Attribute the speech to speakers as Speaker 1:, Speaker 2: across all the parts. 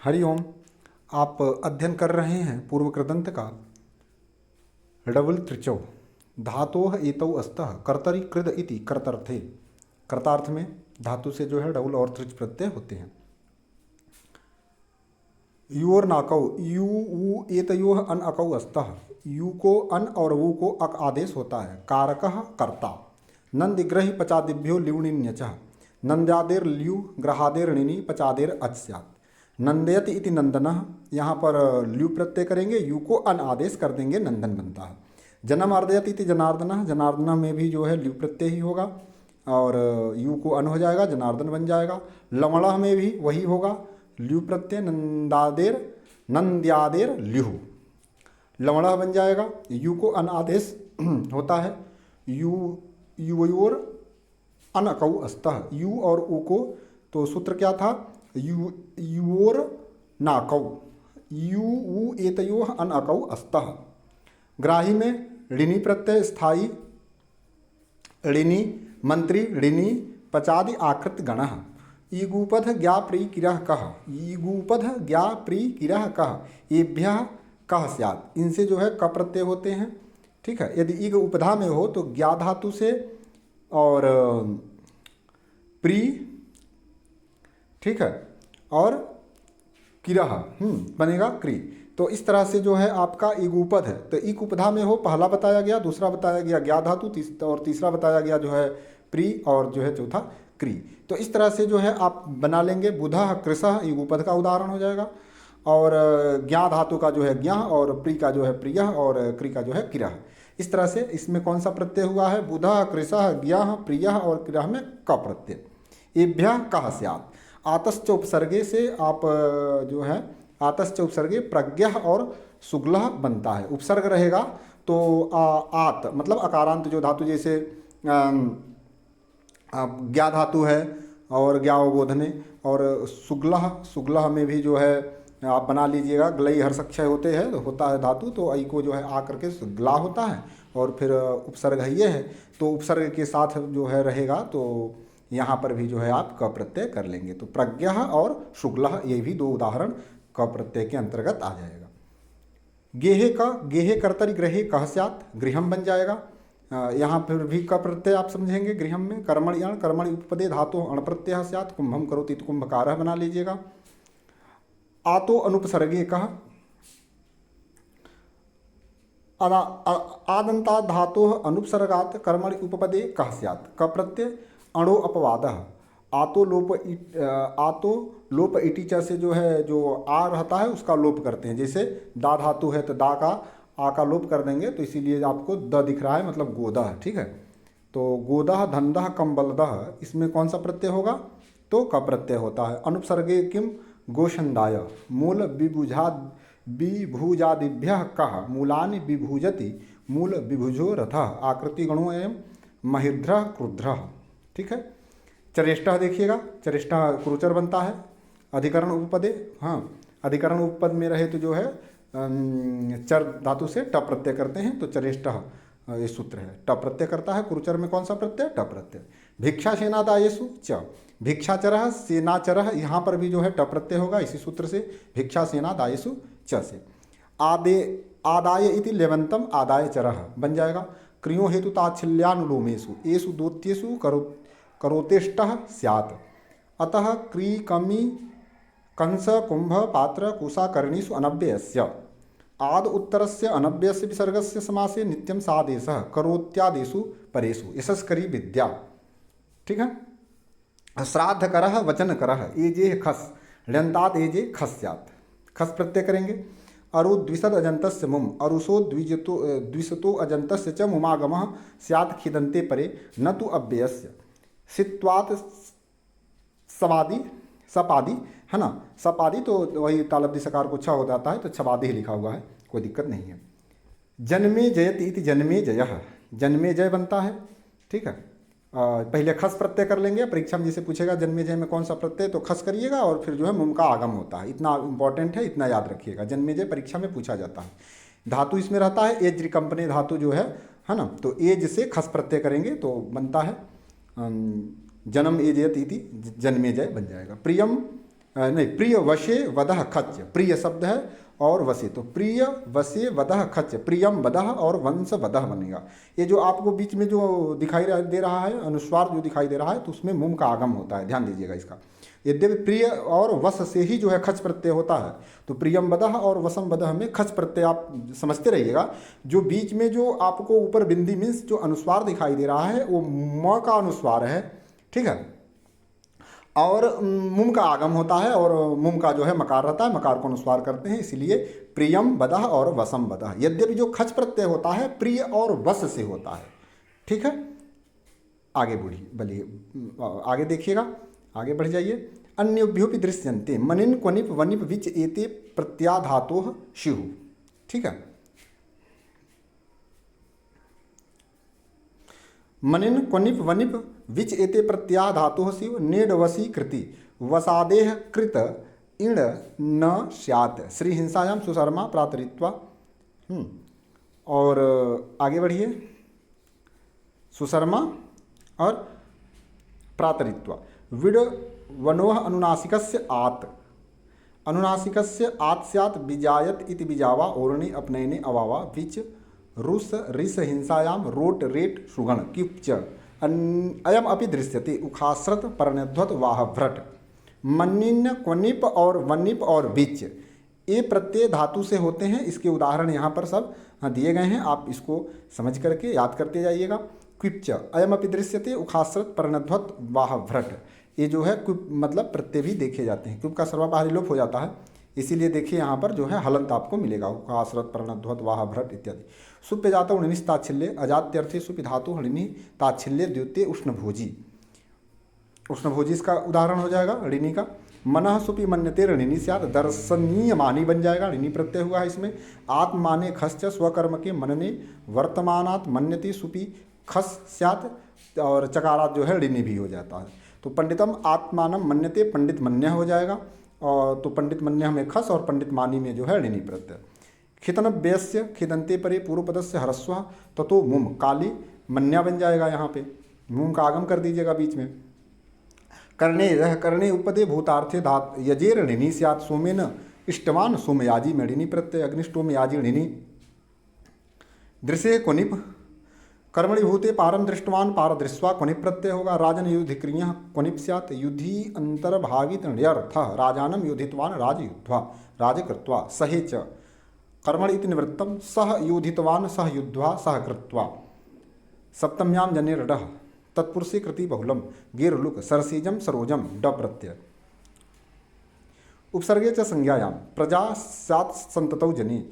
Speaker 1: हरिओम। आप अध्ययन कर रहे हैं पूर्व कृदंत का डबल त्रिचौ धातोः एतौ अस्तः कर्तरि कृद इति कर्तर्थे। कर्तार्थ में धातु से जो है डबल और त्रिच प्रत्यय होते हैं। योर नाकौ यू ऊ एतयोः अन अकौ अस्तः। यू को अन और वू को अक आदेश होता है। कारकः कर्ता। नंदिग्रहि पचादिभ्यो ल्यूणिन्यचः। नंद्यादेर ल्यू ग्रहादेर णिनि पचादेर अच स्यात्। नंदयति इति नंदनः, यहाँ पर ल्यू प्रत्यय करेंगे, यू को अन आदेश कर देंगे, नंदन बनता है। जन्म अर्दयति इति जनार्दनः, जनार्दनः में भी जो है ल्यू प्रत्यय ही होगा और यू को अन हो जाएगा, जनार्दन बन जाएगा। लवणः में भी वही होगा, ल्यू प्रत्यय, नंदादेर नंद्यादेर ल्यूह, लवणः बन जाएगा। यू को अन आदेश होता है। यू युवयोर अनकौ अस्तः, यू और ऊ को, तो सूत्र क्या था, यू युवोर नाकौ, यू ऊ एतयोः अनकौ अस्तः। ग्राही में ऋणी प्रत्यय स्थायी, ऋणी मंत्री, ऋणी पचादि आकृत गणः। ईगूपध ज्ञा प्री किरः कः, ईगूपध ज्ञा प्री किरः कः, एभ्यः कः स्यात्। इनसे जो है क प्रत्यय होते हैं। ठीक है, यदि ईग उपधा में हो तो ज्ञा धातु से और प्री, ठीक है, और किरह बनेगा क्री। तो इस तरह से जो है आपका ईगूपद है। तो ईक उपधा में हो, पहला बताया गया, दूसरा बताया गया ज्ञा धातु, और तीसरा बताया गया जो है प्री, और जो है चौथा क्री। तो इस तरह से जो है आप बना लेंगे। बुधः कृशः ईगूपद का उदाहरण हो जाएगा, और ज्ञा धातु का जो है ज्ञा, और प्री का जो है प्रियः, और क्री का जो है किरः। इस तरह से इसमें कौन सा प्रत्यय हुआ है, बुधः कृशः ज्ञः प्रियः और किरः में क प्रत्यय। एभ्यः कः स्यात्। आतश्च उपसर्गे से आप जो है आतश्च उपसर्गे प्रज्ञः और सुग्लः बनता है। उपसर्ग रहेगा तो आत मतलब अकारांत जो धातु, जैसे ज्ञा धातु है और ज्ञावबोधने, और सुग्लः, सुग्लः में भी जो है आप बना लीजिएगा, ग्लई हर्षक्षय होते हैं, होता है धातु, तो आई को जो है आ करके ग्ला होता है, और फिर उपसर्ग है ये है, तो उपसर्ग के साथ जो है रहेगा, तो यहाँ पर भी जो है आप क प्रत्यय कर लेंगे। तो प्रज्ञः और शुक्लः, ये भी दो उदाहरण क प्रत्यय के अंतर्गत आ जाएगा। गेहे का, गेहे कर्तरि ग्रहे कः स्यात्, गृहम बन जाएगा। यहाँ पर भी क प्रत्यय आप समझेंगे गृहम में। कर्मणि अण, कर्मणि उपपदे धातु अण प्रत्यय स्यात्। कुंभम करोति तो कुंभकारः बना लीजिएगा। आतो अनुपसर्गे कः, आदंता धातोः अनुपसर्गात् कर्मणि उपपदे कः स्यात्, क प्रत्यय। अणो अपवादः, आतो लोप इटी च से जो है जो आ रहता है उसका लोप करते हैं। जैसे दा धातु है तो दा का आ का लोप कर देंगे, तो इसीलिए आपको द दिख रहा है, मतलब गोदह। ठीक है, तो गोदह धनदह कम्बलदह, इसमें कौन सा प्रत्यय होगा, तो क प्रत्यय होता है। अनुपसर्गे किम गोषंदाय, मूल विभुजादिभ्यः कः, मूलानि विभुजति, मूल विभुजो रथः, आकृति गणो एवं महिध्रः क्रुध्रः। ठीक है, चरेष्टः देखिएगा, चरेष्टः क्रूचर बनता है। अधिकरण उपपदे, हाँ, अधिकरण उपपद में रहे तो जो है चर धातु से ट प्रत्यय करते हैं, तो चरेष्टः ये सूत्र है, ट प्रत्यय करता है। क्रूचर में कौन सा प्रत्यय, ट प्रत्यय। भिक्षा सेनादायेषु च, भिक्षाचरः सेनाचरः, यहाँ पर भी जो है ट प्रत्यय होगा इसी सूत्र से, भिक्षा सेनादायेषु च से। आदाय इति लेवंतम आदाय चरः बन जाएगा। क्रियो हेतु ताच्छल्यानुलोमेषु एषु दोत्येषु करोतेष्टः स्यात्। अतः क्री कमी कंस कुंभ पात्र कुशा करणीषु अनव्ययस्य। आद उत्तरस्य अनव्ययस्य विसर्गस्य समासे नित्यं सादेशः करोत्यादेषु परेषु यशस्करी विद्या। ठीक है, श्राद्धकरः वचनकरः, एजे खस, ण्यन्तात् एजे खस स्यात्, खस प्रत्यय करेंगे। अरु द्विषद अजंतस्य मुम, अरुषो द्विषतो अजंतस्य च मुमागमः स्यात् खिदन्ते परे न तु अव्ययस्य। सित्वात् सपादी, सपादी है ना, सपादी तो वही तालब्धि सकार को छा हो जाता है, तो छपादी ही लिखा हुआ है, कोई दिक्कत नहीं है। जन्मे जयति इति जन्मे जयः, जन्मे जय बनता है। ठीक है, पहले खस प्रत्यय कर लेंगे। परीक्षा में जैसे पूछेगा जन्मे जय में कौन सा प्रत्यय, तो खस करिएगा, और फिर जो है मुम का आगम होता है। इतना इंपॉर्टेंट है, इतना याद रखिएगा। जन्मे जय परीक्षा में पूछा जाता है। धातु इसमें रहता है एज रिकम्पनी धातु जो है ना, तो एज से खस प्रत्यय करेंगे तो बनता है जन्म एजयत इति जन्मे जय बन जाएगा। प्रियम नहीं, प्रिय वशे वदह खच, प्रिय शब्द है और वसे, तो प्रिय वसे वदह खच, प्रियम वदह और वंश वदह बनेगा। ये जो आपको बीच में जो दिखाई दे रहा है अनुस्वार जो दिखाई दे रहा है, तो उसमें मुम का आगम होता है, ध्यान दीजिएगा इसका। यद्यपि प्रिय और वश से ही जो है खच प्रत्यय होता है, तो प्रियम वदह और वसम वदह में खच प्रत्यय आप समझते रहिएगा। जो बीच में जो आपको ऊपर बिंदी मीन्स जो अनुस्वार दिखाई दे रहा है वो म का अनुस्वार है, ठीक है, और मुम का आगम होता है, और मुम का जो है मकार रहता है, मकार को अनुस्वार करते हैं, इसलिए प्रियम वदह और वसम वदह। यद्यपि जो खच प्रत्यय होता है प्रिय और वश से होता है, ठीक है। आगे बढ़िए, आगे देखिएगा, आगे बढ़ जाइए। अन्योभ्योपि दृश्यन्ते मनिन क्वनिप वनिप विच एते प्रत्याधातोः स्युः, ठीक है। मनिन क्वनिप वनिप विच एते प्रत्याधातोः स्युः नेड वसी कृति वसादेह कृत इण न स्यात् श्री हिंसायाम सुशर्मा प्रातरित्वा। और आगे बढ़िए, सुशर्मा और प्रातरित्वा। विड वनोह अनुनासिकस्य आत्, अनुनासिकस्य आत् स्यात् विजायत इति विजावा ओरणे अपनयने अवावा विच रुस रिस हिंसायाम रोट रेट सुगण किप्च अयम अपि दृश्यते उखास्रत परनध्वत वाहभ्रट। मनिन क्वनिप और वनिप और बीच ये प्रत्यय धातु से होते हैं। इसके उदाहरण यहाँ पर सब दिए गए हैं, आप इसको समझ करके याद करते जाइएगा। क्विप्च अयम अपि दृश्यते उखास्रत परनध्वत वाहभ्रट, ये जो है क्विप मतलब प्रत्यय भी देखे जाते हैं। क्विप का सर्वबाहरी लोप हो जाता है, इसीलिए देखिए यहाँ पर जो है हलंत आपको मिलेगा, उखास्रत परनध्वत वाहभ्रट इत्यादि। सुप्य जाता उणिनिस ताच्छिल्य अजात्यर्थे सुपि धातु हणिनि ताच्छिल्य द्वितीय उष्णभोजी, उष्णभोजी इसका उदाहरण हो जाएगा ऋणी का। मनः सुपि मन्यते ऋणिनी स्यात् दर्शनीय मानी बन जाएगा, ऋणी प्रत्यय हुआ है इसमें। आत्म माने खश्च स्वकर्म के मनने वर्तमानात् मन्यते सुपि खस स्यात्, और चकारात जो है ऋणी भी हो जाता है। तो पंडितम आत्मानम मन्यते पंडित मन्य हो जाएगा, और तो पंडित मन्य में खस और पंडित मानी में जो है ऋणी प्रत्यय। खितनव्यस्य खिदंते परे पूर्व पदस्य ह्रस्व ततो मुम काली मन्या बन जाएगा, यहाँ पे मुम का आगम कर दीजिएगा बीच में। कर्णे यह कर्णे उपदे भूतार्थे धात यजेर ऋणी स्यात् सोमेन इष्टवान सोमयाजी में ऋणी प्रत्यय अग्निष्टोमयाजी ऋणी। दृश्य क्वनिप कर्मणि भूते पारम दृष्टवान पार दृश्वा क्वनिप प्रत्यय होगा। राजन युद्धि क्रिया क्वनिप स्यात् युद्धि अंतर्भावित ण्यर्थ राजानम योधितवान राज युद्ध्वा राज कृत्वा सहे च कर्मणि इति निवृत्तम सह योधितवान सह युद्ध्वा सह कृत्वा। सप्तम्याम जने रडः तत्पुरुषे कृति बहुलम गेर लुक सरसीजम सरोजम ड प्रत्यय। उपसर्गे च संज्ञायाम प्रजा स्यात् संततौ जने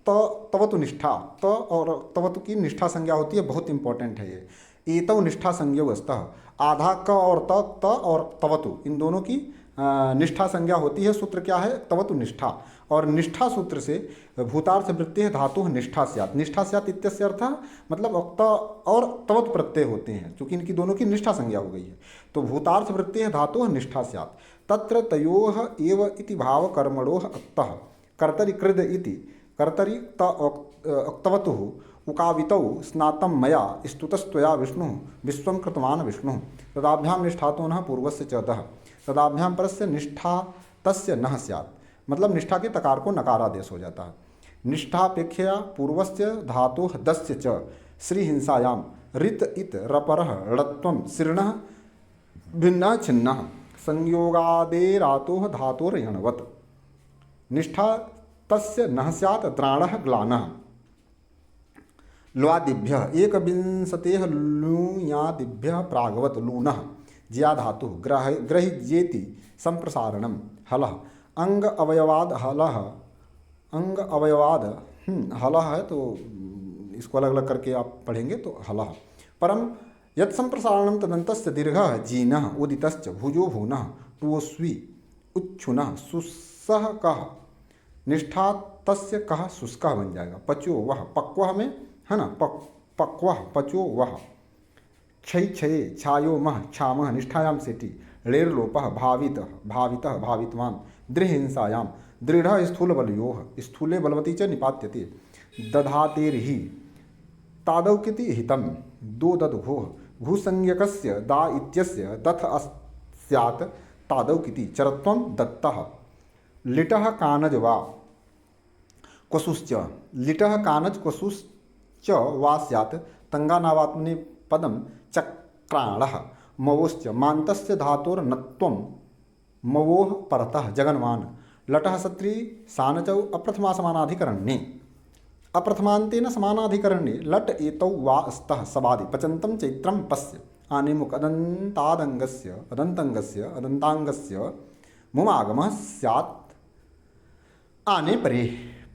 Speaker 1: तवतु निष्ठा, त और तवतु की निष्ठा संज्ञा होती है, बहुत इंपॉर्टेंट है ये। एतौ निष्ठा संज्ञा अस्तः आधा क और त और तवतु इन दोनों की निष्ठा संज्ञा होती है। सूत्र क्या है? तवतु निष्ठा, और निष्ठा सूत्र से भूतार्थ वृत्ति है धातु निष्ठा स्यात्। निष्ठा स्यात् इत्यस्य अर्थ मतलब अक्त और तवत प्रत्यय होते हैं, क्योंकि इनकी दोनों की निष्ठा संज्ञा हो गई है। तो भूतार्थ वृत्ति है धातु निष्ठा स्यात्। तत्र तयोः एव इति भाव कर्मणोः अक्तः कर्तरि कृद इति कर्तरि त अक्तवतुः उकावितौ स्नातं मया स्तुतस्त्वया विष्णुः विश्वं कृतवान् विष्णुः। तदाभ्याम निष्ठातो नः पूर्वस्य च दः तदाभ्याम परस्य निष्ठा तस्य नः स्यात्, मतलब निष्ठा के तकार को नकारादेश हो जाता है। निष्ठापेक्षया पूर्वस्य धातोः दस्य च श्री हिंसायाम रित इत रपरः ळत्वं सिरणः भिन्नः छिन्नः संयोगादेरातोः धातोर्यणवत्। निष्ठा तस्य नः स्यात् द्राणः ग्लानः। ल्वादिभ्यः एकविंशतेः लूयादिभ्यः प्रागवत् लूनः ज्या धातुः ग्रहिज्येति संप्रसारणं हलः अंग अवयवाद हलः अंग अवयवाद हलः है, तो इसको अलग अलग करके आप पढ़ेंगे तो हलः। परम यत् संप्रसारणं तदन्तस्य दीर्घः जीनः उदितश्च भुजो भूनः टुस्वी उच्छुनः सुसह कः। निष्ठा तस्य कः शुष्कः बन जाएगा। पचो वह पक्वः में है ना, पक्वः पचो वह। क्षय क्षये छायो मह क्षामः निष्ठायाम सेटि ळेर्लोपः भावितः भावितः भावितवान्। दृहिंसायाम दृढ़ स्थूल बलयोः स्थूले बलवती च निपात्यते। दधातेर्हि तादौ किति हितं दो दधुः घुसंज्ञकस्य दा इत्यस्य दथ स्यात् तादौ किति चरत्वं दत्तः लिटः कानज वा क्वसुश्च लिटः कानज क्वसुश्च वा स्यात् तङ्गानावात्मने पदं चक्राणः मवोश्च मान्तस्य धातोर्नत्वं मवोः परतः जगन्वान् लटः सत्री सानचौ अप्रथमासमानाधिकरण्ये अप्रथमान्तेन समानाधिकरण्ये लट एतौ वा स्तः सबादि पचन्तं चैत्रं पस्य आनेमुक अदन्तादङ्गस्य अदन्तङ्गस्य अदन्ताङ्गस्य मुमागमः स्यात् आने परे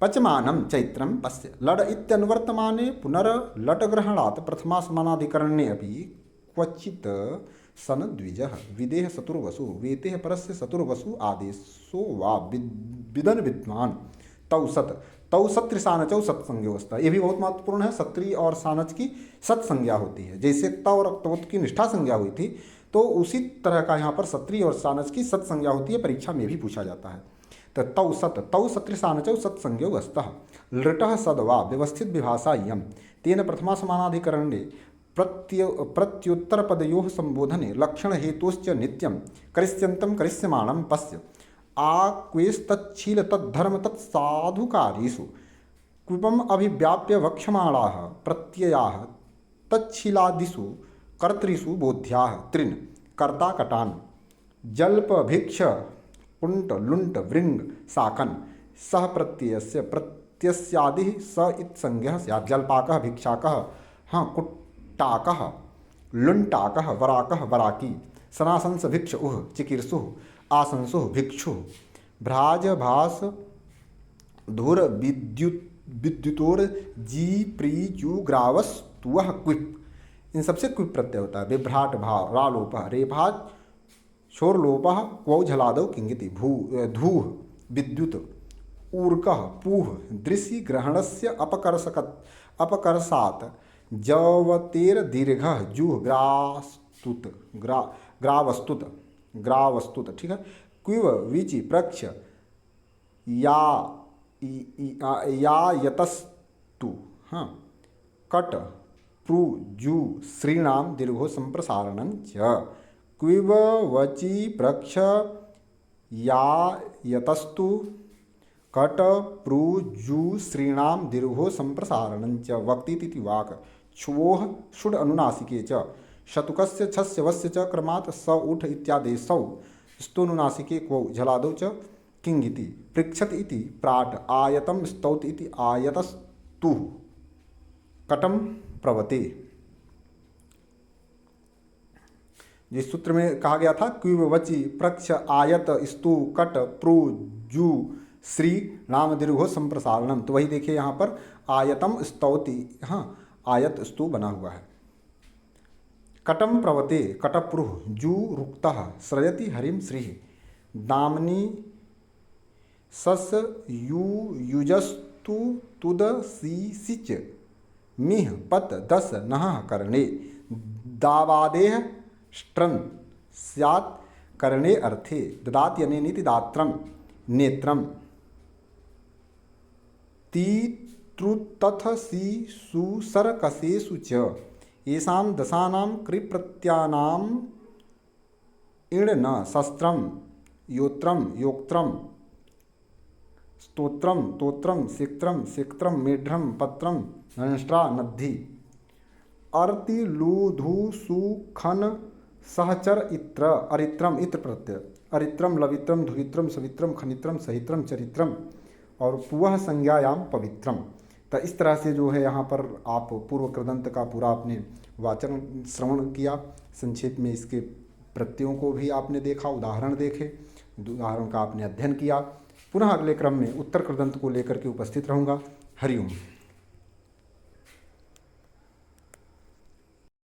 Speaker 1: पचमानं चैत्रं पस्य लड इत्यनुवर्तमाने पुनर्लटग्रहणात् प्रथमासमानाधिकरण्ये अपि क्वचित् सन द्विजः विदेह सतुर्वसु वेतेः परस्य सतुर्वसु आदेशो वा विदन विद्वान तौ सत्र सानचौ सत्संज्ञोस्ता। ये भी बहुत महत्वपूर्ण है। सत्री और सानच की सत्संज्ञा होती है। जैसे क्त और अक्तवत की निष्ठा संज्ञा हुई थी, तो उसी तरह का यहाँ पर सत्री और सानच की सत्संज्ञा होती है। परीक्षा में भी पूछा जाता है। तो तौ सत्र सानचौ सत्संज्ञो अस्तः लृटः सद्वा व्यवस्थित विभाषा इयं तेन प्रथमा समानाधिकरणे प्रत्युत्तरपदयोः संबोधने लक्षणहेतोश्च नित्यं करिष्यन्तं करिष्यमाणं पश्य आक्वेस्तच्छील तद्धर्म तत्साधुकार्येषु क्विपम् अभिव्याप्य वक्ष्यमाणाः प्रत्ययाः तच्छीलादिषु कर्तृषु बोध्याः त्रिन् कर्ता कटान् जल्प भिक्ष पुंट लुंट वृंग साकन सह प्रत्ययस्य प्रत्यस्यादिः स इत्संज्ञः स्यात् जल्पाकः भिक्षाकः हाँ कुट्टाकः लुंटाकः वराकः वराकी सनासंस भिक्ष उह चिकीर्षुः आसंसुः भिक्षुः भ्राजभास धुर विद्युतोर जी प्री जू ग्रावस्तुवः क्विप। इन सबसे क्विप प्रत्यय होता है। विभ्राट भाव रालोपः रेभाज शोरलोपः क्वौ झलादौ किंगिति धूः विद्युत ऊर्कः पूह दृश्य ग्रहणस्य अपकर्षात् जवतेर दीर्घः जूह ग्रावस्तुत ठीक है। क्विव विचि प्रक्ष या यतस्तु हाँ कट प्रू जू श्रीणाम दीर्घो संप्रसारणं च क्विव वचि प्रक्ष या यतस्तु कट प्रू जू श्रीणाम दीर्घो संप्रसारणं च वक्तीति वाक् छुवोः षुड अनुनासिके च शतुकस्य छस्य वस्य च क्रमात् स उठ इत्यादेशौ स्तोनुनासिके क्वौ झलादौ च किंगिति पृक्षत इति प्राट आयतम स्तौत इति आयतस्तुः कटम प्रवते। जिस सूत्र में कहा गया था क्विव वचि प्रक्ष आयत स्तु कट प्रू जू श्री नाम दीर्घो संप्रसारणम, तो वही देखिए यहाँ पर आयतम स्तौति, हाँ आयत स्तु बना हुआ है। कटम प्रवते कटप्रुह जू रुक्तः सृजति हरिम श्रीः दामनी सस यू युजस्तु तुद सी सिच मिह पत दस नह करणे दावादेह स्ट्रन स्यात् करणे अर्थे ददाति अनेनिति दात्रम नेत्रम तीत्रुतथ सी सुसरकसेषु च येषां दशानां कृप्रत्यानाम् इण न शस्त्रं योत्रं योक्त्रं स्तोत्रं तोत्रं सिक्त्रं सिक्त्रं मेढ्रं पत्रं नंष्ट्रा नद्धि अर्ति लूधु सुखन सहचर इत्र अरित्रम इत्र प्रत्यय अरित्रम लवित्रम धुवित्रम सवित्रम खनित्रम सहित्रम चरित्रम और पुवः संज्ञायाम पवित्रम। तो इस तरह से जो है यहाँ पर आप पूर्व कृदंत का पूरा आपने वाचन श्रवण किया। संक्षेप में इसके प्रत्ययों को भी आपने देखा, उदाहरण देखे, उदाहरण का आपने अध्ययन किया। पुनः अगले क्रम में उत्तर कृदंत को लेकर के उपस्थित रहूँगा। हरिओम।